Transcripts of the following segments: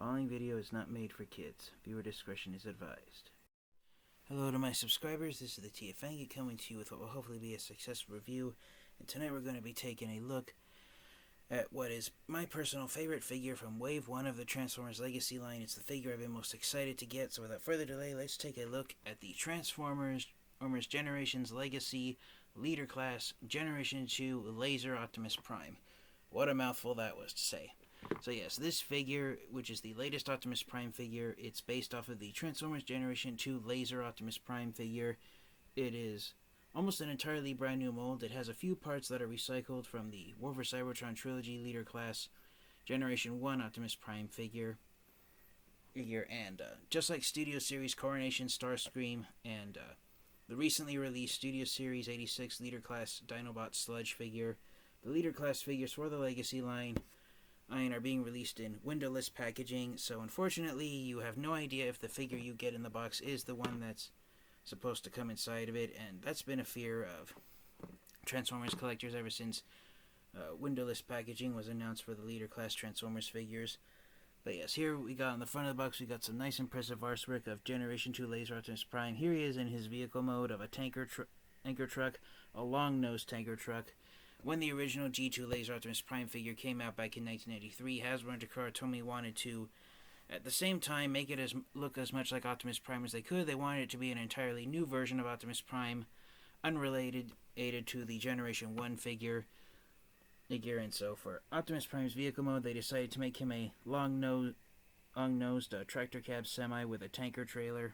Following video is not made for kids. Viewer discretion is advised. Hello to my subscribers, this is the TFangy coming to you with what will hopefully be a successful review. And tonight we're going to be taking a look at what is my personal favorite figure from Wave 1 of the Transformers Legacy line. It's the figure I've been most excited to get, so without further delay, let's take a look at the Transformers Generations Legacy Leader Class Generation 2 Laser Optimus Prime. What a mouthful that was to say. So yes, this figure, which is the latest Optimus Prime figure, it's based off of the Transformers Generation 2 Laser Optimus Prime figure. It is almost an entirely brand new mold. It has a few parts that are recycled from the War for Cybertron Trilogy Leader Class Generation 1 Optimus Prime figure. And just like Studio Series Coronation Starscream and the recently released Studio Series 86 Leader Class Dinobot Sludge figure, the Leader Class figures for the Legacy line are being released in windowless packaging, so unfortunately you have no idea if the figure you get in the box is the one that's supposed to come inside of it, and that's been a fear of Transformers collectors ever since windowless packaging was announced for the Leader Class Transformers figures. But yes, here we got on the front of the box, we got some nice impressive artwork of Generation 2 Laser Optimus Prime. Here he is in his vehicle mode of a tanker truck, a long-nosed tanker truck. When the original G2 Laser Optimus Prime figure came out back in 1983, Hasbro and Takara Tomy wanted to, at the same time, make it look as much like Optimus Prime as they could. They wanted it to be an entirely new version of Optimus Prime, unrelated to the Generation 1 figure. And so for Optimus Prime's vehicle mode, they decided to make him a long-nosed tractor cab semi with a tanker trailer.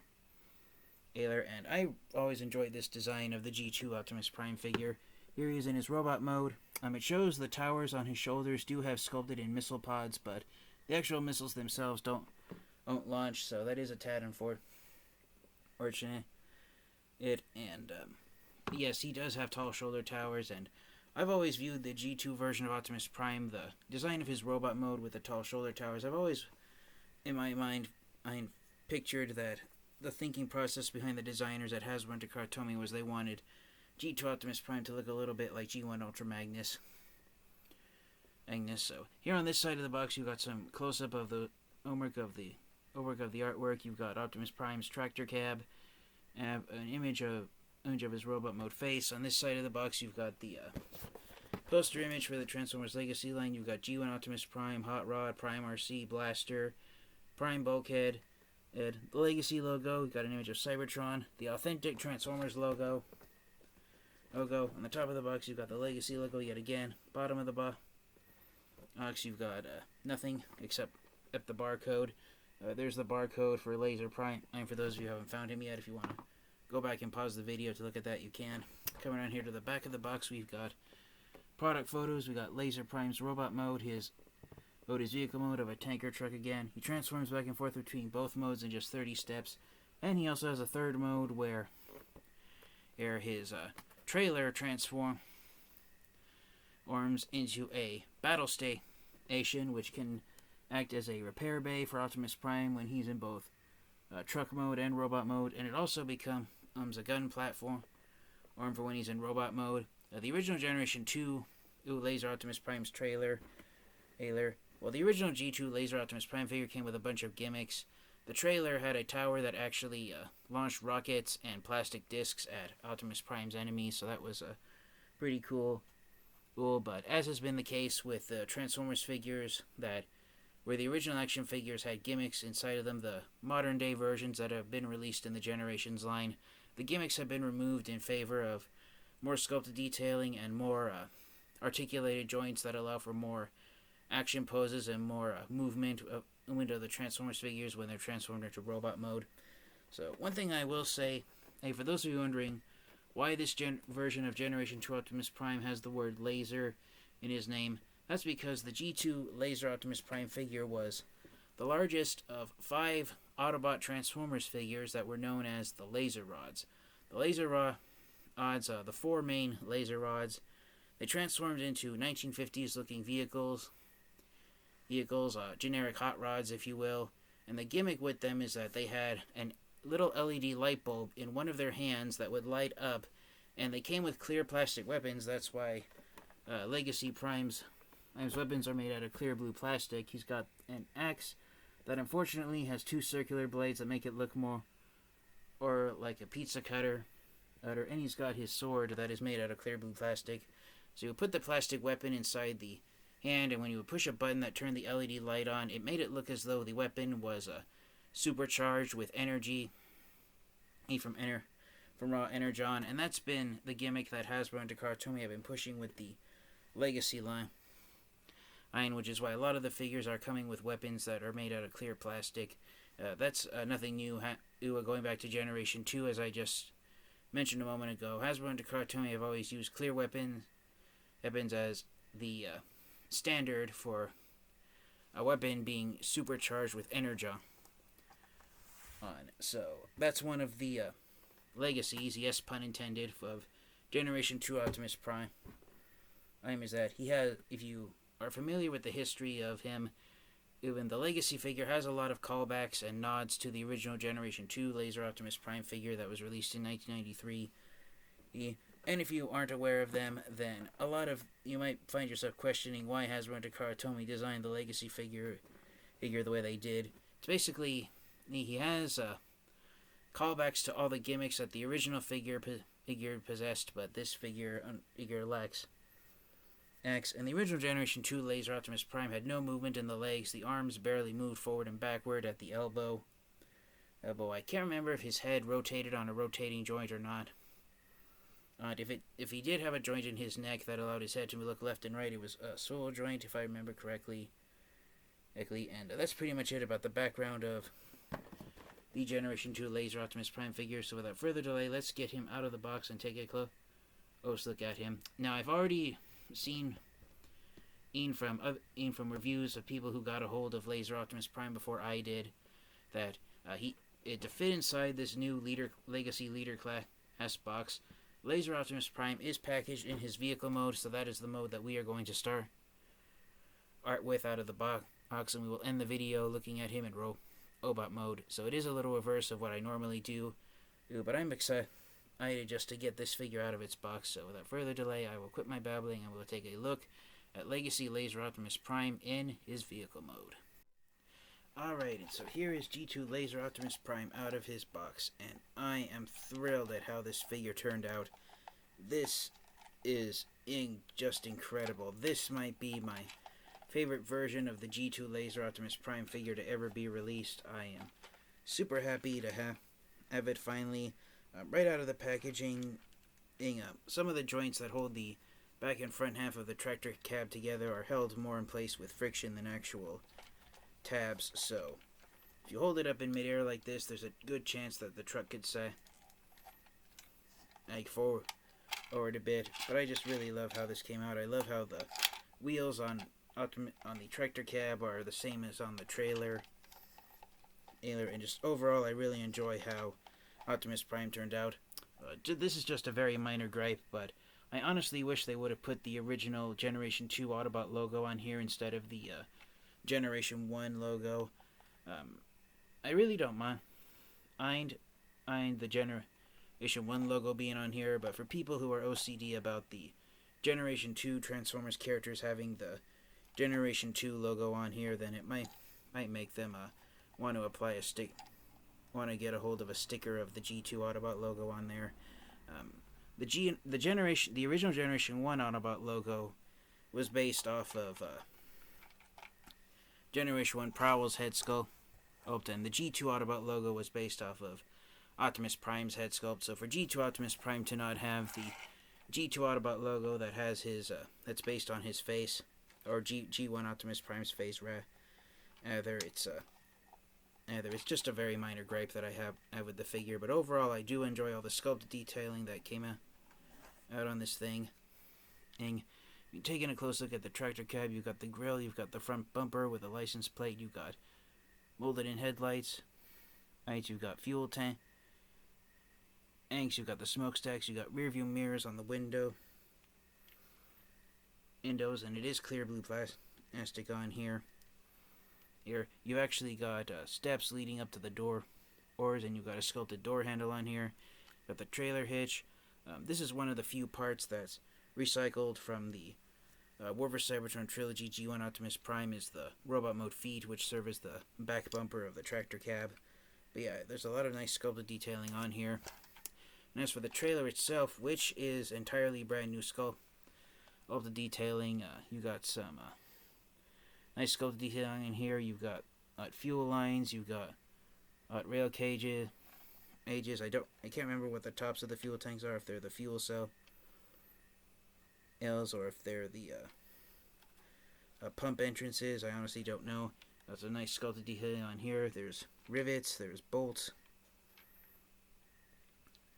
And I always enjoyed this design of the G2 Optimus Prime figure. Here he is in his robot mode. It shows the towers on his shoulders do have sculpted in missile pods, but the actual missiles themselves don't launch, so that is a tad unfortunate. Yes, he does have tall shoulder towers, and I've always viewed the G2 version of Optimus Prime, the design of his robot mode with the tall shoulder towers, I've always, in my mind, pictured that the thinking process behind the designers at Hasbro and Takara Tomy was they wanted G2 Optimus Prime to look a little bit like G1 Ultra Magnus. So here on this side of the box, you've got some close-up of the artwork of the artwork. You've got Optimus Prime's tractor cab, and an image of his robot mode face. On this side of the box, you've got the poster image for the Transformers Legacy line. You've got G1 Optimus Prime, Hot Rod, Prime RC, Blaster, Prime Bulkhead, and the Legacy logo. You've got an image of Cybertron, the authentic Transformers logo. On the top of the box, you've got the Legacy logo yet again. Bottom of the box, you've got nothing except the barcode. There's the barcode for Laser Prime. And for those of you who haven't found him yet, if you want to go back and pause the video to look at that, you can. Coming around here to the back of the box, we've got product photos. We got Laser Prime's robot mode, his vehicle mode of a tanker truck again. He transforms back and forth between both modes in just 30 steps. And he also has a third mode where his trailer transforms into a battle station, which can act as a repair bay for Optimus Prime when he's in both truck mode and robot mode, and it also becomes a gun platform for when he's in robot mode. The original Generation 2 Laser Optimus Prime's trailer. Well, the original G2 Laser Optimus Prime figure came with a bunch of gimmicks. The trailer had a tower that actually launched rockets and plastic discs at Optimus Prime's enemies, so that was pretty cool. But as has been the case with the Transformers figures, that where the original action figures had gimmicks inside of them, the modern-day versions that have been released in the Generations line, the gimmicks have been removed in favor of more sculpted detailing and more articulated joints that allow for more action poses and more movement into the Transformers figures when they're transformed into robot mode. So one thing I will say, for those of you wondering why this version of Generation 2 Optimus Prime has the word laser in his name, that's because the G2 Laser Optimus Prime figure was the largest of 5 Autobot Transformers figures that were known as the Laser Rods. The Laser Rods, the 4 main laser rods, they transformed into 1950s looking vehicles, generic hot rods, if you will, and the gimmick with them is that they had an little LED light bulb in one of their hands that would light up, and they came with clear plastic weapons. That's why Legacy Prime's weapons are made out of clear blue plastic. He's got an axe that unfortunately has two circular blades that make it look more or like a pizza cutter. And he's got his sword that is made out of clear blue plastic. So you would put the plastic weapon inside the hand, and when you would push a button that turned the LED light on, it made it look as though the weapon was supercharged with energy from raw energon. And that's been the gimmick that Hasbro and Takara Tomy have been pushing with the Legacy line, which is why a lot of the figures are coming with weapons that are made out of clear plastic. That's nothing new. Going back to Generation 2, as I just mentioned a moment ago, Hasbro and Takara Tomy have always used clear weapons as the standard for a weapon being supercharged with energon. So that's one of the legacies, yes, pun intended, of Generation 2 Optimus Prime. Is that he has, if you are familiar with the history of him, even the Legacy figure has a lot of callbacks and nods to the original Generation 2 Laser Optimus Prime figure that was released in 1993. And if you aren't aware of them, then you might find yourself questioning why Hasbro and Takara Tomy designed the Legacy figure the way they did. It's basically, he has callbacks to all the gimmicks that the original figure possessed, but this figure lacks. And the original Generation 2 Laser Optimus Prime had no movement in the legs. The arms barely moved forward and backward at the elbow. I can't remember if his head rotated on a rotating joint or not. If he did have a joint in his neck that allowed his head to look left and right, it was a swivel joint, if I remember correctly. And that's pretty much it about the background of the Generation 2 Laser Optimus Prime figure. So without further delay, let's get him out of the box and take a close look at him. Now, I've already seen from reviews of people who got a hold of Laser Optimus Prime before I did, that to fit inside this new Legacy Leader Class box, Laser Optimus Prime is packaged in his vehicle mode, so that is the mode that we are going to start with out of the box, and we will end the video looking at him in robot mode. So it is a little reverse of what I normally do, but I'm excited just to get this figure out of its box. So without further delay, I will quit my babbling and we'll take a look at Legacy Laser Optimus Prime in his vehicle mode. Alright, and so here is G2 Laser Optimus Prime out of his box, and I am thrilled at how this figure turned out. This is just incredible. This might be my favorite version of the G2 Laser Optimus Prime figure to ever be released. I am super happy to have it finally. Right out of the packaging, some of the joints that hold the back and front half of the tractor cab together are held more in place with friction than actual tabs. So if you hold it up in midair like this, there's a good chance that the truck could say forward a bit. But I just really love how this came out. I love how the wheels on the tractor cab are the same as on the trailer. And just overall, I really enjoy how Optimus Prime turned out. This is just a very minor gripe, but I honestly wish they would have put the original Generation 2 Autobot logo on here instead of the Generation 1 logo. I really don't mind the Generation 1 logo being on here, but for people who are OCD about the Generation 2 Transformers characters having the Generation 2 logo on here, then it might make them want to get a hold of a sticker of the G2 Autobot logo on there. The original Generation 1 Autobot logo was based off of Generation 1 Prowl's head sculpt, and the G2 Autobot logo was based off of Optimus Prime's head sculpt. So for G2 Optimus Prime to not have the G2 Autobot logo that has his that's based on his face, or G1 Optimus Prime's face, it's just a very minor gripe that I have with the figure, but overall I do enjoy all the sculpted detailing that came out on this thing. And taking a close look at the tractor cab, you've got the grille, you've got the front bumper with a license plate, you've got molded in headlights, you've got fuel tanks, you've got the smokestacks, you've got rear view mirrors on the windows, and it is clear blue plastic on here. You've actually got steps leading up to the doors, and you've got a sculpted door handle on here. Got the trailer hitch. This is one of the few parts that's recycled from the War vs. Cybertron Trilogy G1 Optimus Prime is the robot mode feet, which serve as the back bumper of the tractor cab. But yeah, there's a lot of nice sculpted detailing on here. And as for the trailer itself, which is entirely brand new sculpted detailing, you got some nice sculpted detailing in here. You've got fuel lines, you've got rail cages. I can't remember what the tops of the fuel tanks are, if they're the fuel cell L's or if they're the pump entrances. I honestly don't know. That's a nice sculpted detailing on here. There's rivets, there's bolts,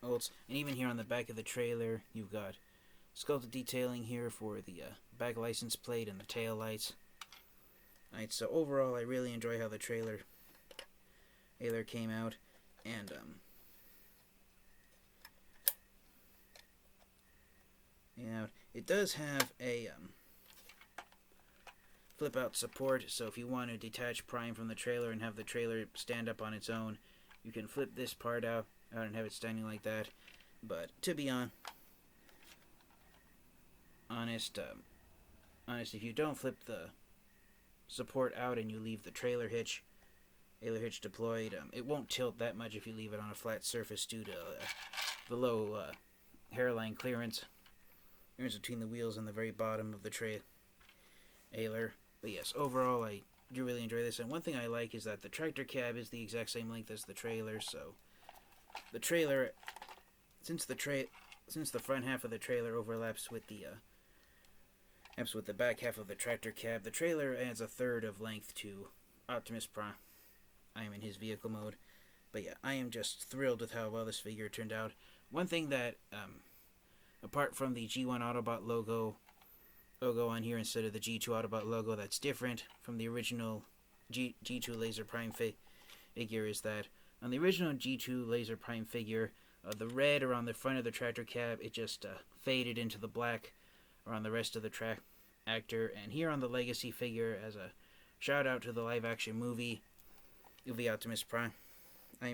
and even here on the back of the trailer, you've got sculpted detailing here for the back license plate and the tail lights. Alright, so overall, I really enjoy how the trailer came out, and it does have a flip out support, so if you want to detach Prime from the trailer and have the trailer stand up on its own, you can flip this part out and have it standing like that. But to be honest, if you don't flip the support out and you leave the trailer hitch deployed, it won't tilt that much if you leave it on a flat surface due to the low hairline clearance between the wheels and the very bottom of the trailer. But yes, overall, I do really enjoy this. And one thing I like is that the tractor cab is the exact same length as the trailer. So the trailer, since the front half of the trailer overlaps with the back half of the tractor cab, the trailer adds a third of length to Optimus Prime. I am in his vehicle mode. But yeah, I am just thrilled with how well this figure turned out. One thing that, apart from the G1 Autobot logo on here instead of the G2 Autobot logo, that's different from the original G2 Laser Prime figure, is that on the original G2 Laser Prime figure, the red around the front of the tractor cab, it just faded into the black around the rest of the tractor. And here on the Legacy figure, as a shout out to the live action movie Optimus Prime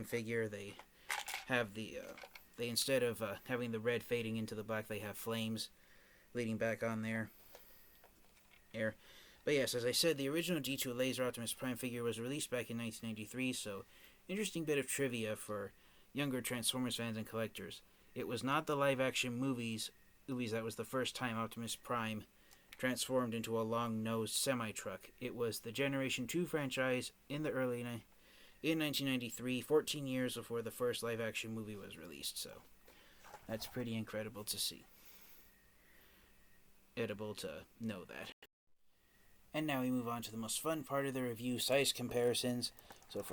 figure, they have they instead of having the red fading into the black, they have flames leading back on there. But yes, as I said, the original G2 Laser Optimus Prime figure was released back in 1993, so interesting bit of trivia for younger Transformers fans and collectors. It was not the live-action movies that was the first time Optimus Prime transformed into a long-nosed semi-truck. It was the Generation 2 franchise in 1993, 14 years before the first live-action movie was released, so that's pretty incredible to see. Edible to know that. And now we move on to the most fun part of the review, size comparisons. So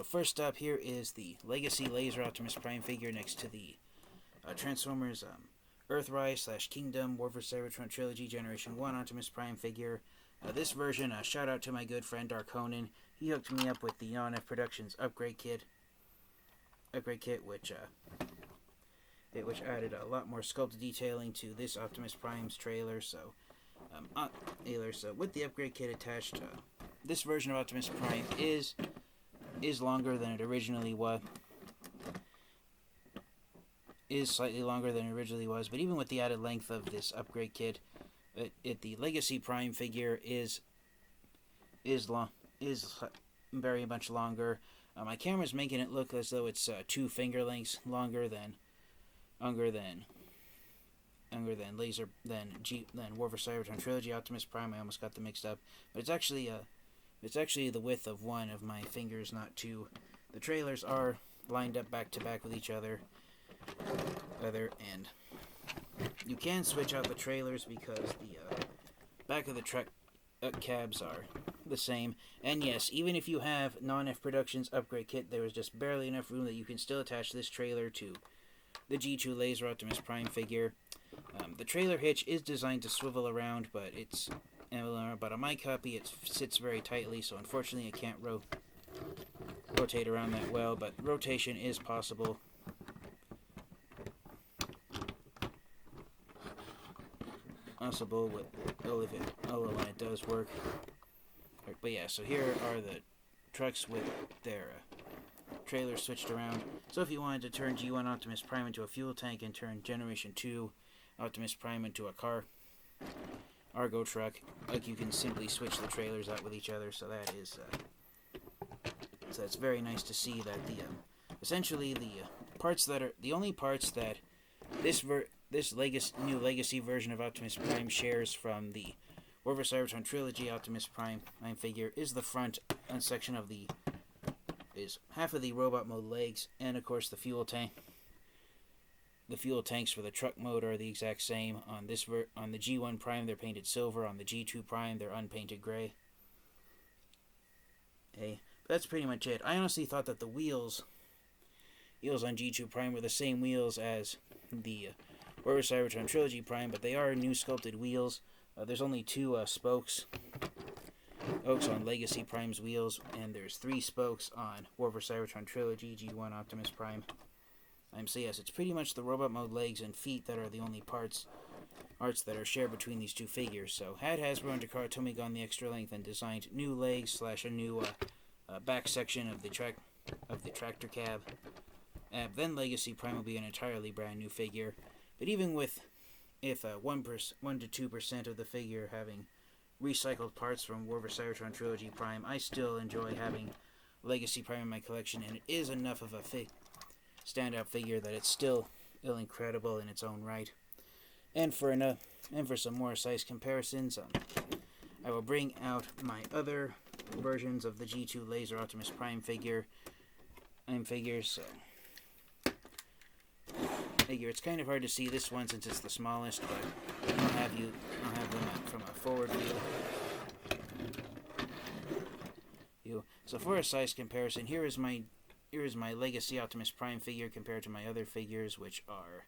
first up here is the Legacy Laser Optimus Prime figure next to the Transformers Earthrise / Kingdom War vs. Cybertron Trilogy Generation 1 Optimus Prime figure. This version, shout out to my good friend Dark Conan. He hooked me up with the Non-F Productions upgrade kit, which added a lot more sculpted detailing to this Optimus Prime's trailer. So with the upgrade kit attached, this version of Optimus Prime is longer than it originally was. Is slightly longer than it originally was, but even with the added length of this upgrade kit, the Legacy Prime figure is very much longer. My camera's making it look as though it's 2 finger lengths longer than War vs. Cybertron Trilogy Optimus Prime. I almost got them mixed up, but it's actually the width of one of my fingers, not 2. The trailers are lined up back to back with each other, and you can switch out the trailers because the back of the truck cabs are the same. And yes, even if you have Non-F Productions upgrade kit, there is just barely enough room that you can still attach this trailer to the G2 Laser Optimus Prime figure. The trailer hitch is designed to swivel around, but on my copy it sits very tightly, so unfortunately it can't rotate around that well, but rotation is possible. With when it does work. But yeah, so here are the trucks with their trailers switched around. So if you wanted to turn G1 Optimus Prime into a fuel tank and turn Generation 2 Optimus Prime into a car Argo truck. Like, you can simply switch the trailers out with each other, so that is so it's very nice to see that the essentially the parts that are the only parts that this new legacy version of Optimus Prime shares from the War for Cybertron trilogy Optimus Prime figure is the front section of the is half of the robot mode legs, and of course the fuel tank. The fuel tanks for the truck mode are the exact same. On on the G1 Prime, they're painted silver. On the G2 Prime, they're unpainted gray. Hey, but that's pretty much it. I honestly thought that the wheels on G2 Prime were the same wheels as the War for Cybertron Trilogy Prime, but they are new sculpted wheels. There's only two spokes on Legacy Prime's wheels, and there's 3 spokes on War for Cybertron Trilogy G1 Optimus Prime. So yes, it's pretty much the robot mode legs and feet that are the only parts that are shared between these two figures. So had Hasbro and Takara Tomy gone the extra length and designed new legs / a new back section of the tractor cab, then Legacy Prime will be an entirely brand new figure. But even with 1 to 2% of the figure having recycled parts from War for Cybertron Trilogy Prime, I still enjoy having Legacy Prime in my collection, and it is enough of a standout figure that it's still incredible in its own right. And for some more size comparisons, I will bring out my other versions of the G2 Laser Optimus Prime figures. So it's kind of hard to see this one since it's the smallest, but I'll have them from a forward view. So for a size comparison, here is my Legacy Optimus Prime figure compared to my other figures, which are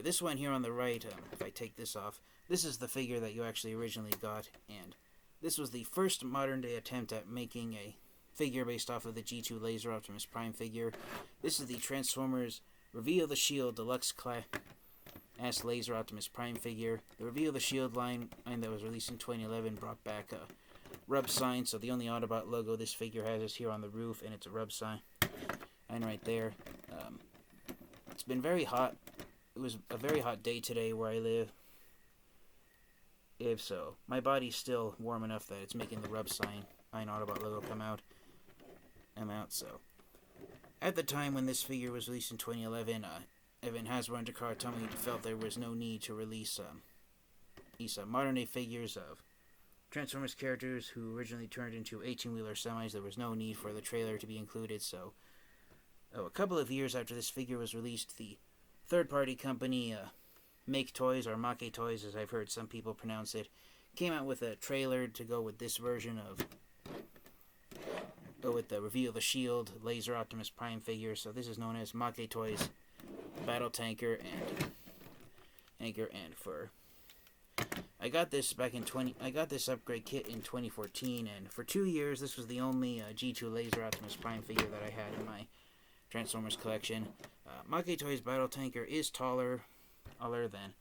this one here on the right. If I take this off, this is the figure that you actually originally got, and this was the first modern-day attempt at making a figure based off of the G2 Laser Optimus Prime figure. This is the Transformers Reveal the Shield Deluxe Class Laser Optimus Prime figure. The Reveal the Shield line that was released in 2011 brought back a rub sign, so the only Autobot logo this figure has is here on the roof, and it's a rub sign. And right there. It's been very hot. It was a very hot day today where I live. So my body's still warm enough that it's making the rub sign Autobot logo come out. So at the time when this figure was released in 2011, Evan Hasbro and Takara Tomy felt there was no need to release these modern day figures of Transformers characters who originally turned into 18-wheeler semis. There was no need for the trailer to be included. So a couple of years after this figure was released, the third-party company Make Toys, or Make Toys as I've heard some people pronounce it, came out with a trailer to go with this version with the Reveal the Shield Laser Optimus Prime figure. So this is known as Make Toys Battle Tanker and for I got this upgrade kit in 2014, and for 2 years this was the only G2 Laser Optimus Prime figure that I had in my Transformers collection. Make Toys Battle Tanker is taller than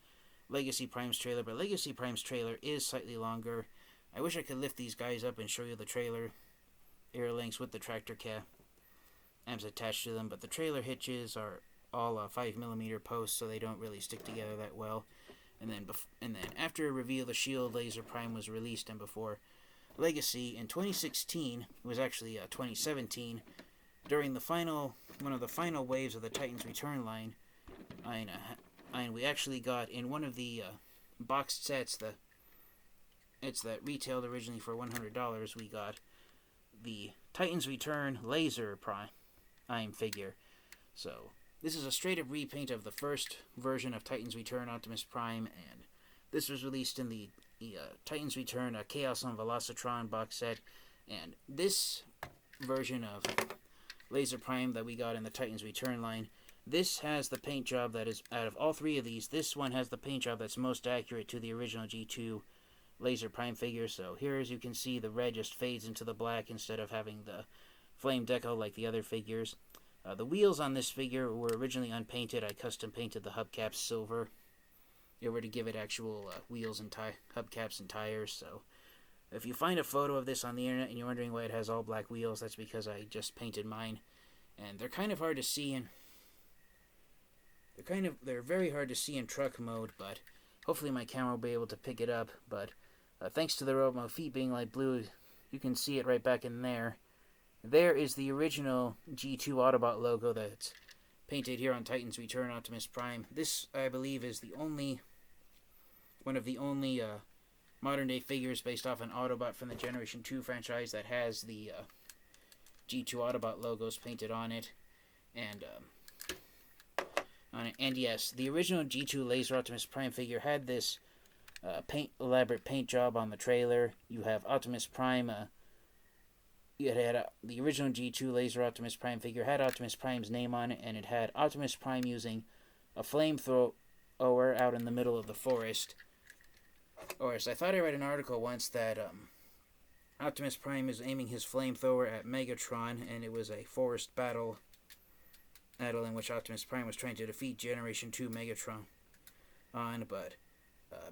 Legacy Prime's trailer, but Legacy Prime's trailer is slightly longer. I wish I could lift these guys up and show you the trailer air links with the tractor cabs attached to them, but the trailer hitches are all 5mm posts, so they don't really stick together that well. And then after Reveal the Shield Laser Prime was released, and before Legacy in 2016, it was actually 2017, during one of the final waves of the Titans Return line, and we actually got in one of the boxed sets that retailed originally for $100, we got the Titans Return Laser Prime figure. So this is a straight-up repaint of the first version of Titans Return Optimus Prime, and this was released in the Titans Return Chaos on Velocitron box set. And this version of Laser Prime that we got in the Titans Return line, this has the paint job that is, out of all 3 of these, this one has the paint job that's most accurate to the original G2 Laser Prime figure. So here, as you can see, the red just fades into the black instead of having the flame decal like the other figures. The wheels on this figure were originally unpainted. I custom painted the hubcaps silver in order to give it actual wheels and hubcaps and tires. So if you find a photo of this on the internet and you're wondering why it has all black wheels, that's because I just painted mine. And they're kind of hard to see they're very hard to see in truck mode, but Hopefully my camera will be able to pick it up, but thanks to the Robo feet being light blue, you can see it right back in there. There is the original G2 Autobot logo that's painted here on Titan's Return Optimus Prime. This, I believe, is one of the only modern-day figures based off an Autobot from the Generation 2 franchise that has the G2 Autobot logos painted on it. And yes, the original G2 Laser Optimus Prime figure had this elaborate paint job on the trailer. You have Optimus Prime. The original G2 Laser Optimus Prime figure had Optimus Prime's name on it, and it had Optimus Prime using a flamethrower out in the middle of the forest. Or as I thought I read an article once that Optimus Prime is aiming his flamethrower at Megatron, and it was a forest battle in which Optimus Prime was trying to defeat Generation 2 Megatron. But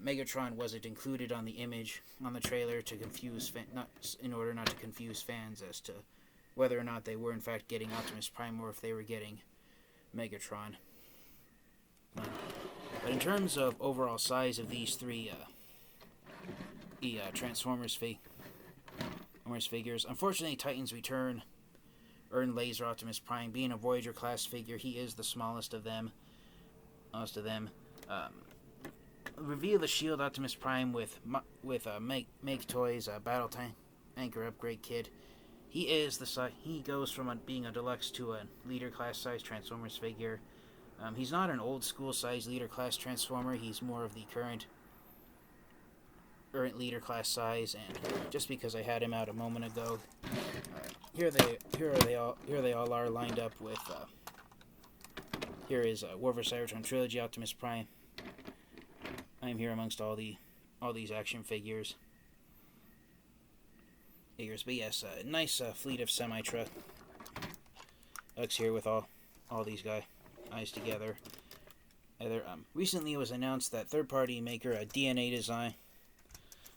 Megatron wasn't included on the image on the trailer to confuse in order not to confuse fans as to whether or not they were in fact getting Optimus Prime or if they were getting Megatron. But in terms of overall size of these three Transformers figures, unfortunately Titan's Return earned Laser Optimus Prime. Being a Voyager class figure, he is the smallest of them. Reveal the Shield Optimus Prime with Make Toys Battle Tanker Upgrade Kit. He goes from being a deluxe to a leader class size Transformers figure. He's not an old school size leader class Transformer. He's more of the current leader class size. And just because I had him out a moment ago, here they all are lined up with. Here is War for Cybertron Trilogy Optimus Prime. I am here amongst all these action figures. But yes, a nice fleet of semi-trucks here with all these guys together. Recently it was announced that third-party maker DNA Design,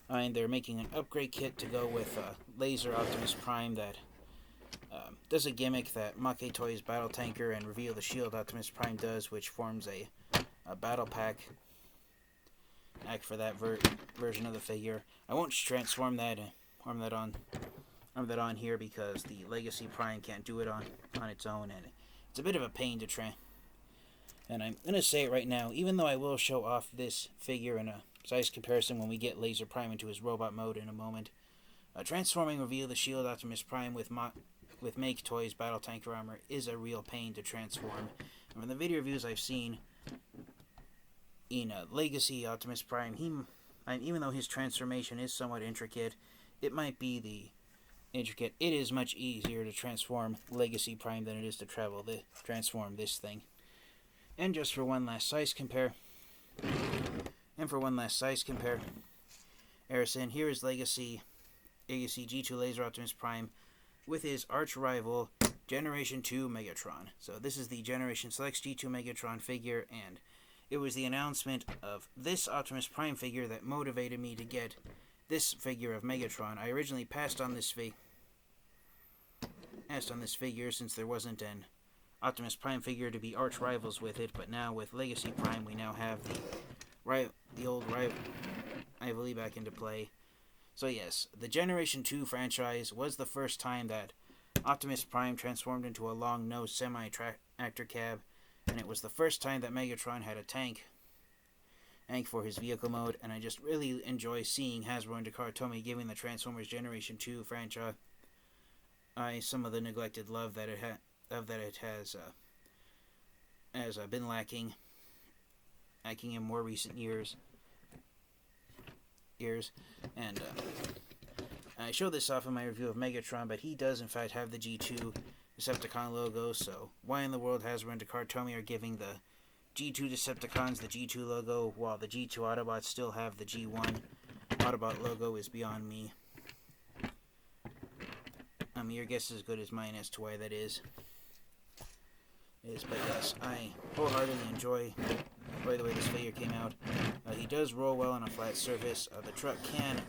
they're making an upgrade kit to go with Laser Optimus Prime that does a gimmick that Make Toys Battle Tanker and Reveal the Shield Optimus Prime does, which forms a battle pack for that version of the figure. I won't transform that and arm that on here because the Legacy Prime can't do it on its own, and it's a bit of a pain to train. And I'm going to say it right now, even though I will show off this figure in a size comparison when we get Laser Prime into his robot mode in a moment, transforming Reveal the Shield Optimus Prime with Make Toys Battle Tanker Armor is a real pain to transform. And from the video reviews I've seen, in Legacy Optimus Prime, even though his transformation is somewhat intricate, it is much easier to transform Legacy Prime than it is to transform this thing. And just for one last size comparison, here is Legacy G2 Laser Optimus Prime with his arch rival Generation 2 Megatron. So this is the Generation Selects G2 Megatron figure, and it was the announcement of this Optimus Prime figure that motivated me to get this figure of Megatron. I originally passed on this figure since there wasn't an Optimus Prime figure to be arch rivals with it, but now with Legacy Prime we now have the old rivalry back into play. So yes, the Generation 2 franchise was the first time that Optimus Prime transformed into a long-nosed semi-tractor cab, and it was the first time that Megatron had a tank for his vehicle mode, and I just really enjoy seeing Hasbro and Takara Tomy giving the Transformers Generation 2 franchise some of the neglected love that it has been lacking in more recent years. And I showed this off in my review of Megatron, but he does in fact have the G2 Decepticon logo, so why in the world Hasbro and Takara Tomy are giving the G2 Decepticons the G2 logo while the G2 Autobots still have the G1 Autobot logo is beyond me. Your guess is as good as mine as to why that is. But yes, I wholeheartedly enjoy the way this figure came out. He does roll well on a flat surface. The truck can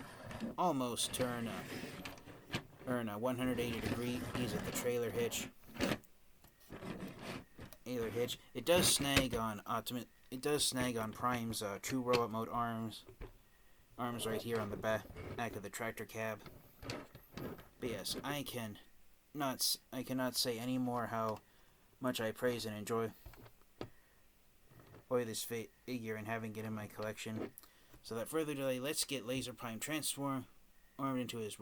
almost earn a 180 degree ease at the trailer hitch. It does snag on it does snag on Prime's true robot mode arms right here on the back of the tractor cab. But yes, I cannot say any more how much I praise and enjoy this figure and having it in my collection. So without further delay, let's get Laser Prime transformed into his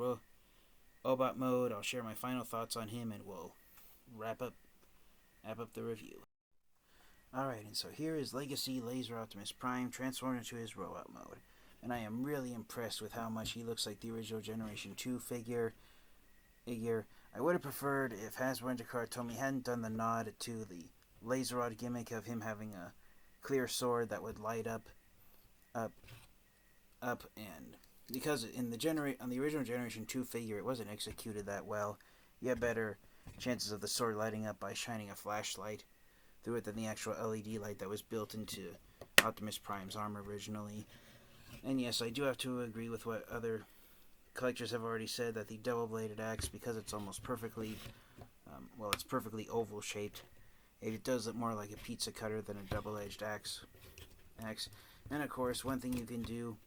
Autobot mode. I'll share my final thoughts on him and we'll wrap up the review. Alright, and so here is Legacy Laser Optimus Prime transformed into his robot mode. And I am really impressed with how much he looks like the original Generation 2 figure. I would have preferred if Hasbro and Takara Tomy hadn't done the nod to the laser rod gimmick of him having a clear sword that would light up, and because on the original Generation 2 figure it wasn't executed that well. You have better chances of the sword lighting up by shining a flashlight through it than the actual LED light that was built into Optimus Prime's arm originally. And yes, I do have to agree with what other collectors have already said, that the double-bladed axe, because it's almost perfectly, it's perfectly oval-shaped, it does look more like a pizza cutter than a double-edged axe. And of course, one thing you can do,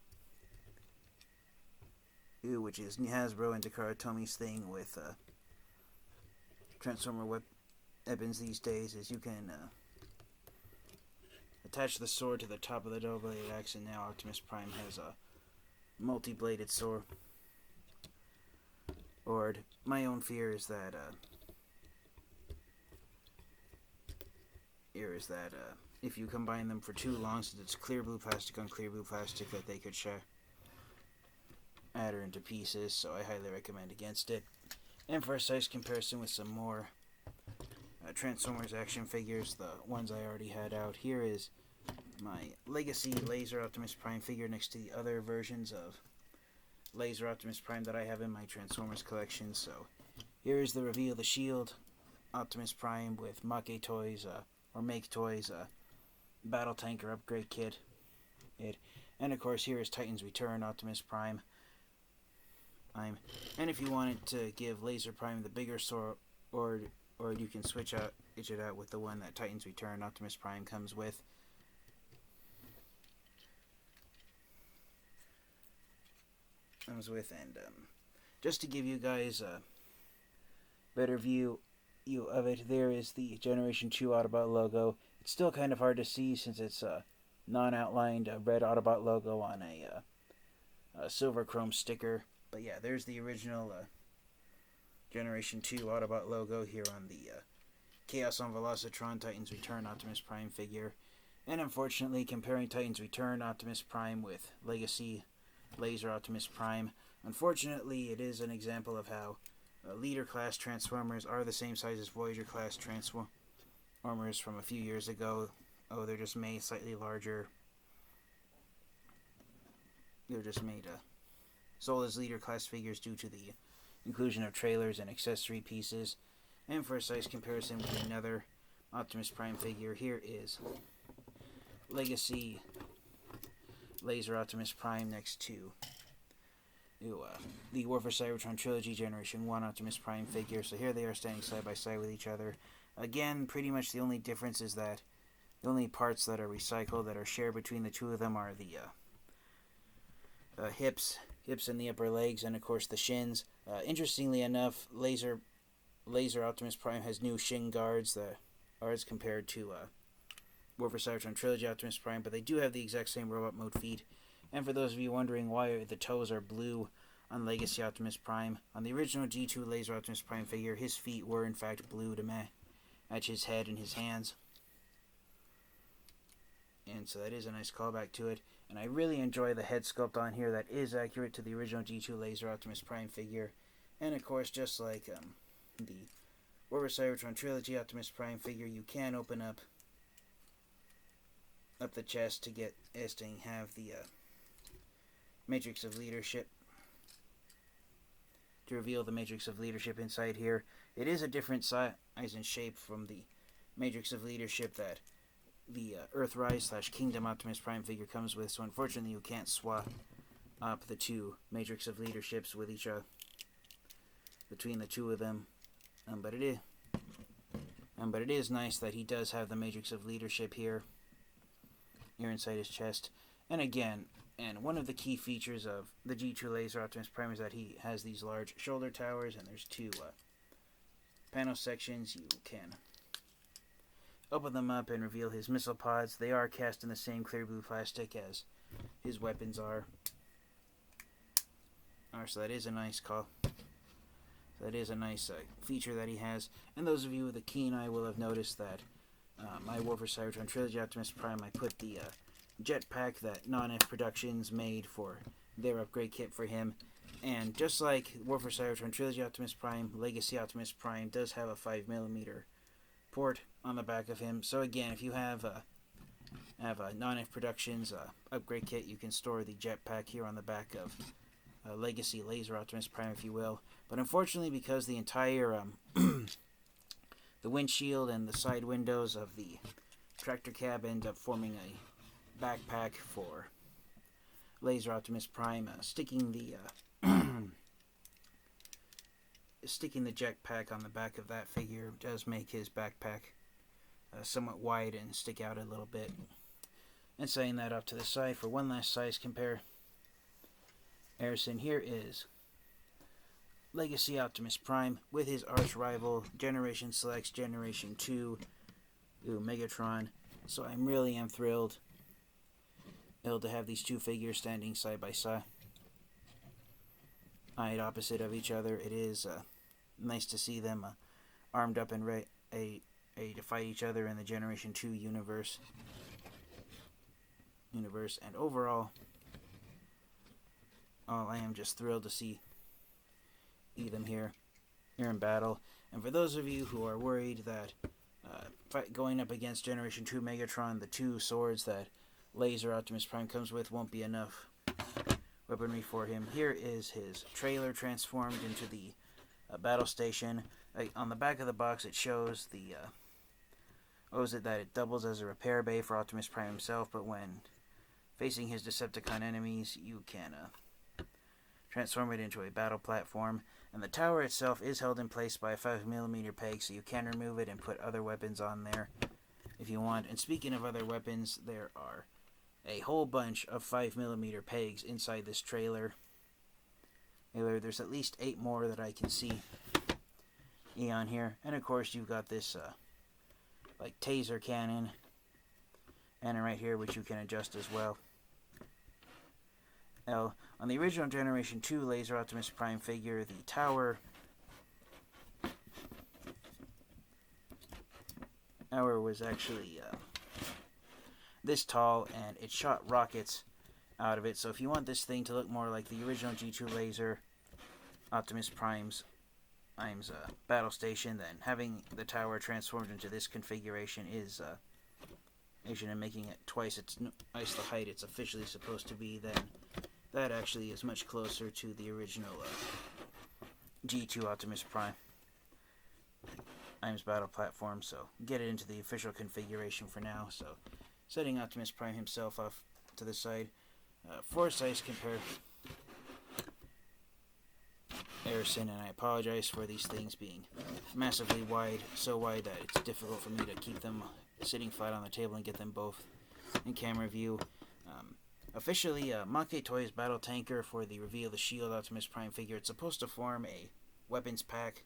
which is Hasbro and Takara Tomy's thing with Transformer weapons these days, is you can attach the sword to the top of the double-bladed axe, and now Optimus Prime has a multi-bladed sword. My own fear is that if you combine them for too long, since it's clear blue plastic on clear blue plastic, that they could shatter into pieces, so I highly recommend against it. And for a size comparison with some more Transformers action figures, the ones I already had out, here is my Legacy Laser Optimus Prime figure next to the other versions of Laser Optimus Prime that I have in my Transformers collection. So here is the reveal of the Shield Optimus Prime with Make Toys, Make Toys, Battle Tanker upgrade kit. And of course here is Titan's Return Optimus Prime. And if you wanted to give Laser Prime the bigger sword, or you can switch it out with the one that Titan's Return Optimus Prime comes with. And just to give you guys a better view of it, there is the Generation 2 Autobot logo. It's still kind of hard to see since it's a non-outlined red Autobot logo on a silver chrome sticker. But yeah, there's the original Generation 2 Autobot logo here on the Chaos on Velocitron Titan's Return Optimus Prime figure. And unfortunately, comparing Titan's Return Optimus Prime with Legacy Laser Optimus Prime, unfortunately it is an example of how Leader class Transformers are the same size as Voyager class Transformers from a few years ago. Oh, they're just made slightly larger. They're just made sold as Leader class figures due to the inclusion of trailers and accessory pieces. And for a size comparison with another Optimus Prime figure, here is Legacy Laser Optimus Prime next to the War for Cybertron Trilogy Generation 1 Optimus Prime figure. So here they are standing side by side with each other. Again, pretty much the only difference is that the only parts that are recycled that are shared between the two of them are the hips and the upper legs, and of course the shins. Interestingly enough, Laser Optimus Prime has new shin guards that are as compared to War for Cybertron Trilogy Optimus Prime, but they do have the exact same robot mode feet. And for those of you wondering why the toes are blue on Legacy Optimus Prime, on the original G2 Laser Optimus Prime figure, his feet were in fact blue to match his head and his hands. And so that is a nice callback to it. And I really enjoy the head sculpt on here that is accurate to the original G2 Laser Optimus Prime figure. And of course, just like the War for Cybertron Trilogy Optimus Prime figure, you can open up the chest to have the Matrix of Leadership, to reveal the Matrix of Leadership inside here. It is a different size and shape from the Matrix of Leadership that the Earthrise / Kingdom Optimus Prime figure comes with, so unfortunately you can't swap up the two Matrix of Leaderships with each other, between the two of them. But it is nice that he does have the Matrix of Leadership here. here inside his chest. And again, and one of the key features of the G2 Laser Optimus Prime is that he has these large shoulder towers, and there's two panel sections. You can open them up and reveal his missile pods. They are cast in the same clear blue plastic as his weapons are. So that is a nice call. That is a nice feature that he has. And those of you with a keen eye will have noticed that my War for Cybertron Trilogy Optimus Prime, I put the jetpack that Non-F Productions made for their upgrade kit for him. And just like War for Cybertron Trilogy Optimus Prime, Legacy Optimus Prime does have a 5mm port on the back of him. So again, if you have a Non-F Productions upgrade kit, you can store the jetpack here on the back of Legacy Laser Optimus Prime, if you will. But unfortunately, because the entire the windshield and the side windows of the tractor cab end up forming a backpack for Laser Optimus Prime, sticking the jetpack on the back of that figure does make his backpack somewhat wide and stick out a little bit. And setting that up to the side for one last size comparison, here is Legacy Optimus Prime with his arch rival Generation Selects Generation 2 Megatron. So I really am thrilled to have these two figures standing side by side, opposite of each other. It is nice to see them armed up and ready to fight each other in the Generation 2 universe. And overall, I am just thrilled to see them here in battle. And for those of you who are worried that going up against Generation 2 Megatron, the two swords that Laser Optimus Prime comes with won't be enough weaponry for him, here is his trailer transformed into the battle station. On the back of the box, it shows that it doubles as a repair bay for Optimus Prime himself, but when facing his Decepticon enemies, you can transform it into a battle platform. And the tower itself is held in place by a 5mm peg, so you can remove it and put other weapons on there if you want. And speaking of other weapons, there are a whole bunch of 5mm pegs inside this trailer. There's at least 8 more that I can see on here. And of course, you've got this like taser cannon and right here, which you can adjust as well. Now, on the original Generation 2 Laser Optimus Prime figure, the tower was actually this tall, and it shot rockets out of it. So if you want this thing to look more like the original G2 Laser Optimus Prime's battle station, then having the tower transformed into this configuration is and making it twice the height it's officially supposed to be, then that actually is much closer to the original G2 Optimus Prime's battle platform. So get it into the official configuration for now. So setting Optimus Prime himself off to the side for size comparison, and I apologize for these things being massively wide, so wide that it's difficult for me to keep them sitting flat on the table and get them both in camera view. Officially, Mach-8 Toys Battle Tanker for the Reveal the Shield Optimus Prime figure. It's supposed to form a weapons pack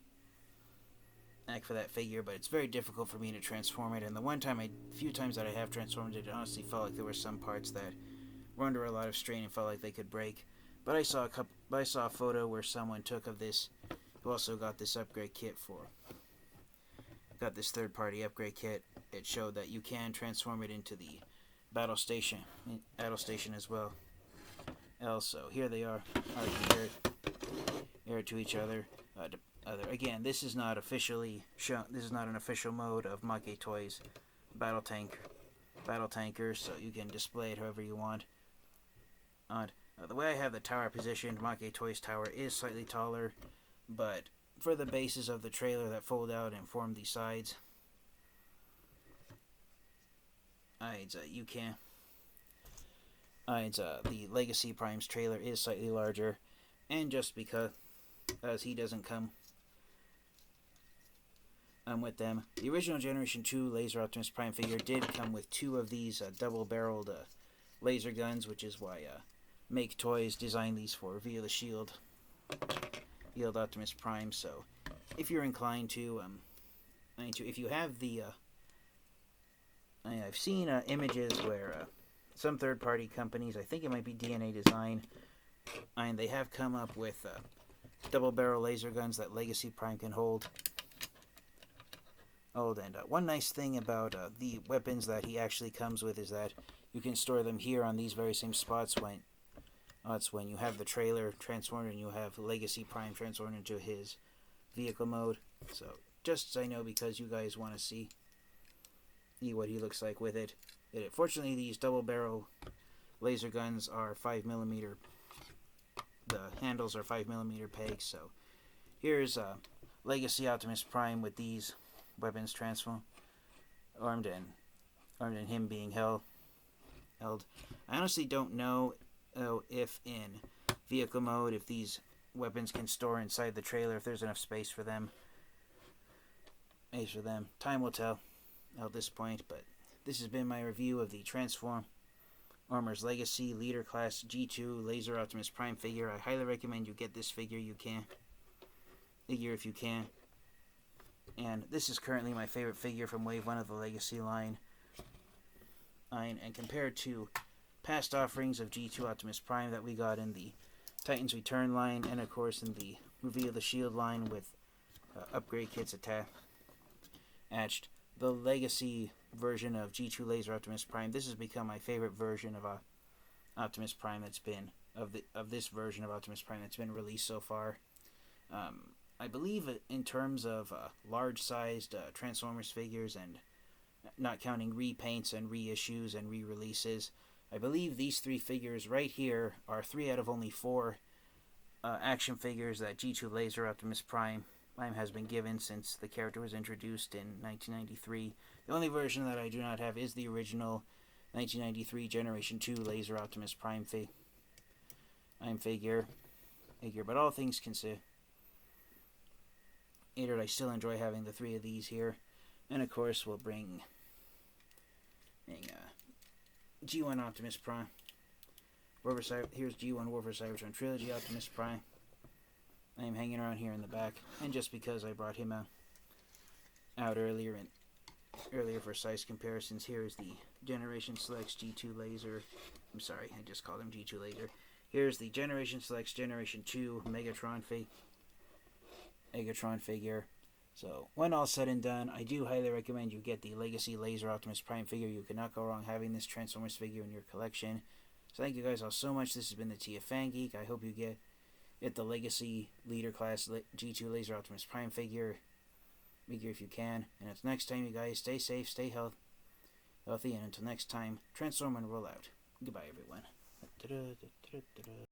for that figure, but it's very difficult for me to transform it. And the few times that I have transformed it, it honestly felt like there were some parts that were under a lot of strain and felt like they could break. But I saw a photo where someone took of this, who also got this upgrade kit got this third-party upgrade kit. It showed that you can transform it into the battle station as well. Also, here they are compared to each other. Again, this is not officially shown. This is not an official mode of Mach-8 Toys battle tanker, so you can display it however you want. The way I have the tower positioned, Mach-8 Toys tower is slightly taller, but for the bases of the trailer that fold out and form the sides, the Legacy Prime's trailer is slightly larger, and just because he doesn't come with them. The original Generation 2 Laser Optimus Prime figure did come with 2 of these double-barreled laser guns, which is why Make Toys designed these for Reveal the Shield Optimus Prime. So if you're inclined to, if you have the, I've seen images where some third-party companies, I think it might be DNA Design, and they have come up with double-barrel laser guns that Legacy Prime can hold. And one nice thing about the weapons that he actually comes with is that you can store them here on these very same spots when you have the trailer transformed and you have Legacy Prime transformed into his vehicle mode. So just I know, because you guys want to see what he looks like with it. Fortunately, these double barrel laser guns are 5mm. The handles are 5mm pegs. So here's Legacy Optimus Prime with these weapons transformed, armed and him being held. I honestly don't know if in vehicle mode, if these weapons can store inside the trailer, if there's enough space for them. Time will tell at this point, but this has been my review of the Transformers Legacy Leader Class G2 Laser Optimus Prime figure. I highly recommend you get this figure if you can. And this is currently my favorite figure from Wave 1 of the Legacy line. And compared to past offerings of G2 Optimus Prime that we got in the Titans Return line, and of course in the Reveal the Shield line with upgrade kits attached, the Legacy version of G2 Laser Optimus Prime, this has become my favorite version of Optimus Prime of this version of Optimus Prime that's been released so far. I believe in terms of large-sized Transformers figures, and not counting repaints and reissues and re-releases, I believe these 3 figures right here are 3 out of only 4 action figures that G2 Laser Optimus Prime has been given since the character was introduced in 1993. The only version that I do not have is the original 1993 Generation 2 Laser Optimus Prime figure. But all things considered, I still enjoy having the 3 of these here. And of course we'll bring G1 Optimus Prime. Here's G1 War for Cybertron Trilogy Optimus Prime. I am hanging around here in the back, and just because I brought him out earlier for size comparisons, here is the Generation Selects G2 Laser. I'm sorry, I just called him G2 Laser. Here's the Generation Selects Generation 2 Megatron figure. So when all said and done, I do highly recommend you get the Legacy Laser Optimus Prime figure. You cannot go wrong having this Transformers figure in your collection. So thank you guys all so much. This has been the TFan Geek. I hope you get the Legacy Leader Class G2 Laser Optimus Prime figure if you can. And until next time, you guys, stay safe, stay healthy, and until next time, transform and roll out. Goodbye, everyone.